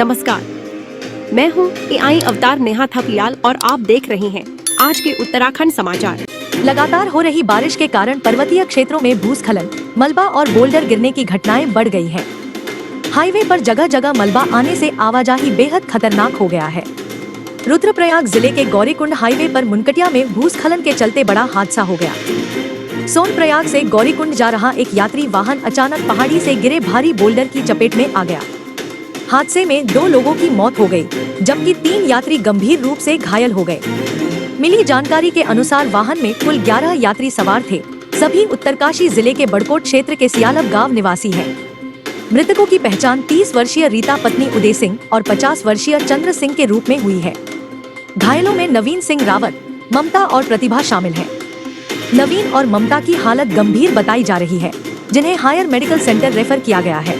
नमस्कार, मैं हूँ AI अवतार नेहा थपलियाल और आप देख रहे हैं आज के उत्तराखंड समाचार। लगातार हो रही बारिश के कारण पर्वतीय क्षेत्रों में भूस्खलन, मलबा और बोल्डर गिरने की घटनाएं बढ़ गई हैं। हाईवे पर जगह जगह मलबा आने से आवाजाही बेहद खतरनाक हो गया है। रुद्रप्रयाग जिले के गौरीकुंड हाईवे पर मुनकटिया में भूस्खलन के चलते बड़ा हादसा हो गया। सोनप्रयाग से गौरीकुंड जा रहा एक यात्री वाहन अचानक पहाड़ी से गिरे भारी बोल्डर की चपेट में आ गया। हादसे में 2 लोगों की मौत हो गई, जबकि 3 यात्री गंभीर रूप से घायल हो गए। मिली जानकारी के अनुसार वाहन में कुल 11 यात्री सवार थे। सभी उत्तरकाशी जिले के बड़कोट क्षेत्र के सियालब गांव निवासी हैं। मृतकों की पहचान 30 वर्षीय रीता पत्नी उदय सिंह और 50 वर्षीय चंद्र सिंह के रूप में हुई है। घायलों में नवीन सिंह रावत, ममता और प्रतिभा शामिल हैं। नवीन और ममता की हालत गंभीर बताई जा रही है, जिन्हें हायर मेडिकल सेंटर रेफर किया गया है।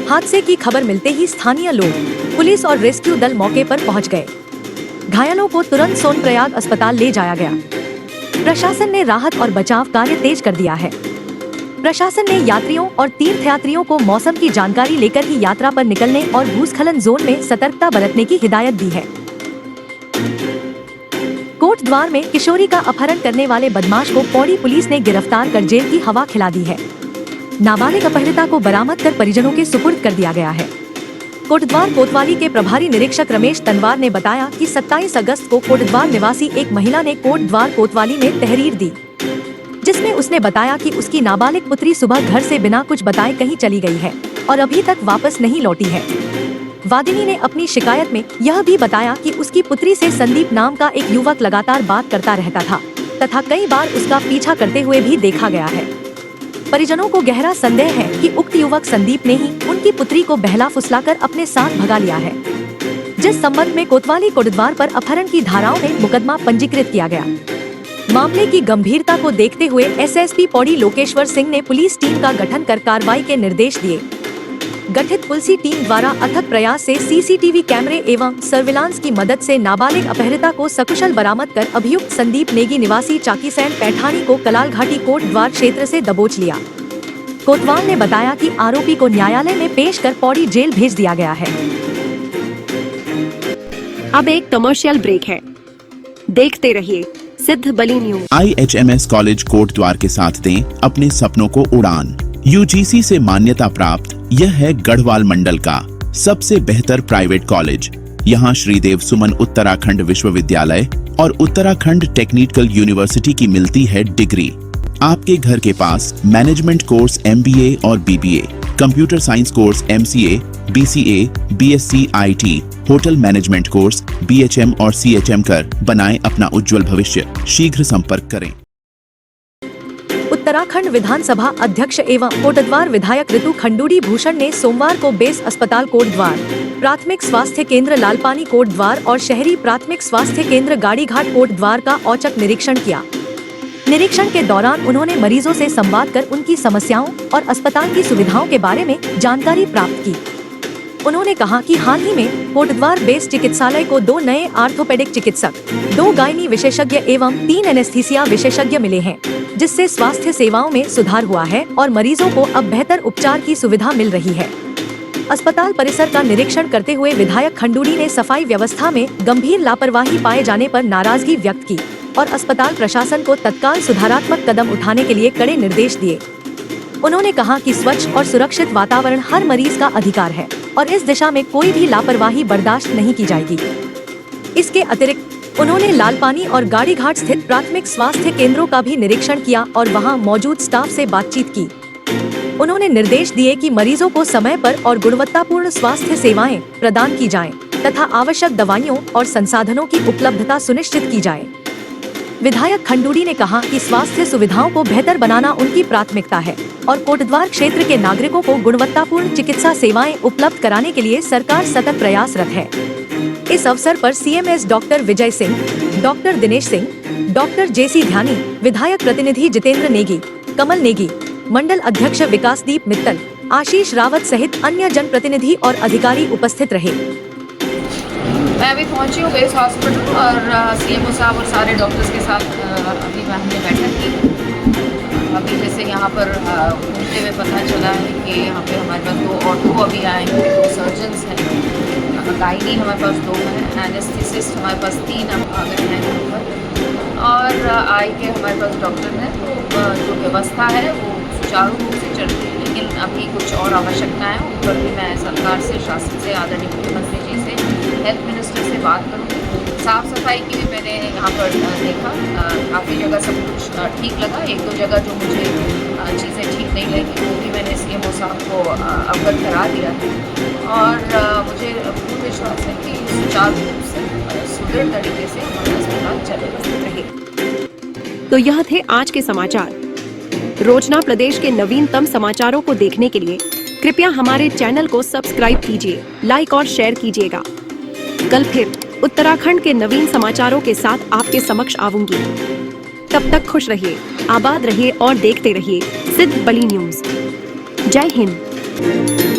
हादसे की खबर मिलते ही स्थानीय लोग, पुलिस और रेस्क्यू दल मौके पर पहुंच गए। घायलों को तुरंत सोनप्रयाग अस्पताल ले जाया गया। प्रशासन ने राहत और बचाव कार्य तेज कर दिया है। प्रशासन ने यात्रियों और तीर्थयात्रियों को मौसम की जानकारी लेकर ही यात्रा पर निकलने और भूस्खलन जोन में सतर्कता बरतने की हिदायत दी है। कोटद्वार में किशोरी का अपहरण करने वाले बदमाश को पौड़ी पुलिस ने गिरफ्तार कर जेल की हवा खिला दी है। नाबालिग अपहृता को बरामद कर परिजनों के सुपुर्द कर दिया गया है। कोटद्वार कोतवाली के प्रभारी निरीक्षक रमेश तनवार ने बताया कि 27 अगस्त को कोटद्वार निवासी एक महिला ने कोटद्वार कोतवाली में तहरीर दी, जिसमें उसने बताया कि उसकी नाबालिग पुत्री सुबह घर से बिना कुछ बताए कहीं चली गई है और अभी तक वापस नहीं लौटी है। वादिनी ने अपनी शिकायत में यह भी बताया कि उसकी पुत्री से संदीप नाम का एक युवक लगातार बात करता रहता था तथा कई बार उसका पीछा करते हुए भी देखा गया है। परिजनों को गहरा संदेह है कि उक्त युवक संदीप ने ही उनकी पुत्री को बहला फुसलाकर अपने साथ भगा लिया है, जिस संबंध में कोतवाली कोटद्वार पर अपहरण की धाराओं में मुकदमा पंजीकृत किया गया। मामले की गंभीरता को देखते हुए SSP पौड़ी लोकेश्वर सिंह ने पुलिस टीम का गठन कर कार्रवाई के निर्देश दिए। गठित पुलिस टीम द्वारा अथक प्रयास से CCTV कैमरे एवं सर्विलांस की मदद से नाबालिग अपहृता को सकुशल बरामद कर अभियुक्त संदीप नेगी निवासी चाकीसैन पैठानी को कलाल घाटी कोटद्वार क्षेत्र से दबोच लिया। कोतवाल ने बताया कि आरोपी को न्यायालय में पेश कर पौड़ी जेल भेज दिया गया है। अब एक कमर्शियल ब्रेक है, देखते रहिए सिद्ध बली न्यूज। IHMS कॉलेज कोटद्वार के साथ दें अपने सपनों को उड़ान। UGC से मान्यता प्राप्त यह है गढ़वाल मंडल का सबसे बेहतर प्राइवेट कॉलेज। यहाँ श्रीदेव सुमन उत्तराखंड विश्वविद्यालय और उत्तराखंड टेक्निकल यूनिवर्सिटी की मिलती है डिग्री। आपके घर के पास मैनेजमेंट कोर्स MBA और BBA, computer science course MCA, BCA, BSc IT, hotel management course BHM और CHM कर बनाएं अपना उज्जवल भविष्य। शीघ्र संपर्क करें। उत्तराखंड विधानसभा अध्यक्ष एवं कोटद्वार विधायक ऋतु खंडूड़ी भूषण ने सोमवार को बेस अस्पताल कोटद्वार, प्राथमिक स्वास्थ्य केंद्र लालपानी कोटद्वार और शहरी प्राथमिक स्वास्थ्य केंद्र गाड़ीघाट कोटद्वार का औचक निरीक्षण किया। निरीक्षण के दौरान उन्होंने मरीजों से संवाद कर उनकी समस्याओं और अस्पताल की सुविधाओं के बारे में जानकारी प्राप्त की। उन्होंने कहा कि हाल ही में कोटद्वार बेस चिकित्सालय को 2 नए आर्थोपेडिक चिकित्सक, 2 गायनी विशेषज्ञ एवं 3 एनेस्थीसिया विशेषज्ञ मिले हैं, जिससे स्वास्थ्य सेवाओं में सुधार हुआ है और मरीजों को अब बेहतर उपचार की सुविधा मिल रही है। अस्पताल परिसर का निरीक्षण करते हुए विधायक खंडूड़ी ने सफाई व्यवस्था में गंभीर लापरवाही पाए जाने पर नाराजगी व्यक्त की और अस्पताल प्रशासन को तत्काल सुधारात्मक कदम उठाने के लिए कड़े निर्देश दिए। उन्होंने कहा कि स्वच्छ और सुरक्षित वातावरण हर मरीज का अधिकार है और इस दिशा में कोई भी लापरवाही बर्दाश्त नहीं की जाएगी। इसके अतिरिक्त उन्होंने लालपानी और गाड़ीघाट स्थित प्राथमिक स्वास्थ्य केंद्रों का भी निरीक्षण किया और वहां मौजूद स्टाफ से बातचीत की। उन्होंने निर्देश दिए कि मरीजों को समय पर और गुणवत्तापूर्ण स्वास्थ्य सेवाएं प्रदान की जाएं तथा आवश्यक दवाइयों और संसाधनों की उपलब्धता सुनिश्चित की जाए। विधायक खंडूड़ी ने कहा कि स्वास्थ्य सुविधाओं को बेहतर बनाना उनकी प्राथमिकता है और कोटद्वार क्षेत्र के नागरिकों को गुणवत्तापूर्ण चिकित्सा सेवाएं उपलब्ध कराने के लिए सरकार सतत प्रयासरत है। इस अवसर पर CMS doctor Vijay Singh, doctor Dinesh Singh, doctor JC Dhyani, विधायक प्रतिनिधि जितेंद्र नेगी, कमल नेगी, मंडल अध्यक्ष विकासदीप मित्तल, आशीष रावत सहित अन्य जनप्रतिनिधि और अधिकारी उपस्थित रहे। मैं अभी पहुंची हूँ बेस हॉस्पिटल और CMO साहब और सारे डॉक्टर्स के साथ अभी हमने बैठक की अभी जैसे यहाँ पर घूमते हुए पता चला है कि यहाँ पे हमारे पास 2 ऑटो अभी आए हैं, 2 सर्जन्स हैं, गायनी हमारे पास 2 हैं, एनेस्थेसिस्ट हमारे पास 3 आ गए हैं यहाँ पर, और आई के हमारे पास डॉक्टर हैं। तो जो व्यवस्था है वो सुचारू रूप से चल रही है, लेकिन अभी कुछ और आवश्यकताएँ हैं, उन पर भी मैं सरकार से, शासन से, आदरणीय मुख्यमंत्री जी से, हेल्थ मिनिस्टर से बात करूँगी। साफ़ सफाई की भी मैंने यहाँ पर देखा, काफ़ी जगह सब कुछ ठीक लगा। 1-2 जगह जो मुझे चीज़ें ठीक नहीं लगी वो भी मैंने सीएमओ साहब को अवगत करा दिया है, और मुझे पूर्ण विश्वास है कि सुचारू रूप से सुदृढ़ तरीके से हमारा अस्पताल चलेगा रहे। तो यह थे आज के समाचार। रोजना प्रदेश के नवीनतम समाचारों को देखने के लिए कृपया हमारे चैनल को सब्सक्राइब कीजिए, लाइक और शेयर कीजिएगा। कल फिर उत्तराखंड के नवीन समाचारों के साथ आपके समक्ष आऊंगी। तब तक खुश रहिए, आबाद रहिए और देखते रहिए सिद्ध बली न्यूज। जय हिंद।